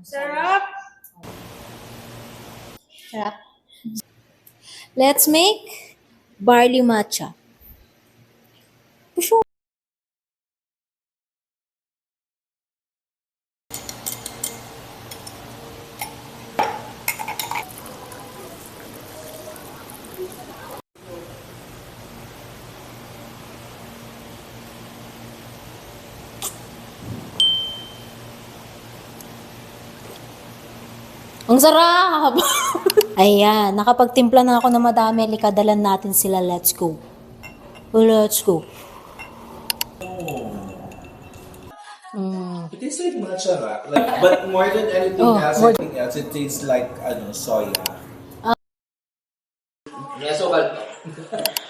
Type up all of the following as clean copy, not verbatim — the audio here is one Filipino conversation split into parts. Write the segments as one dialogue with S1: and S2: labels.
S1: Sarap!
S2: Sarap. Let's make barley matcha. Pusho. Ang sarap! Ayan, nakapagtimpla na ako ng madami. Likadalan natin sila. Let's go. Let's go.
S3: It tastes like matcha rock. But more than anything else, it tastes like soya.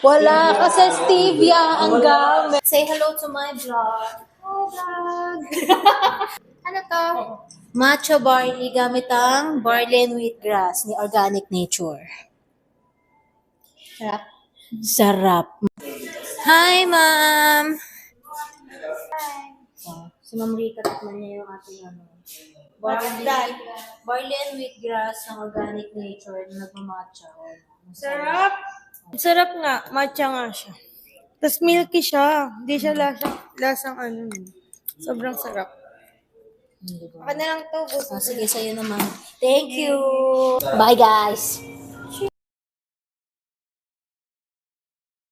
S2: Wala kasi stevia ang gamit. Say hello to my vlog. Hi vlog! Ano to? Matcha barley gamit ang barley and wheatgrass ni Organic Nature. Sarap. Sarap. Hi, ma'am! Oh, si Ma'am Rika, tikman niya yung ating barley and wheatgrass ng Organic Nature na nagmamatcha.
S1: Sarap! Sarap nga. Matcha nga siya. Tapos milky siya. Hindi siya lasang ano. Sobrang sarap. Ako na lang to.
S2: Sige, sa'yo naman. Thank you! Bye, guys!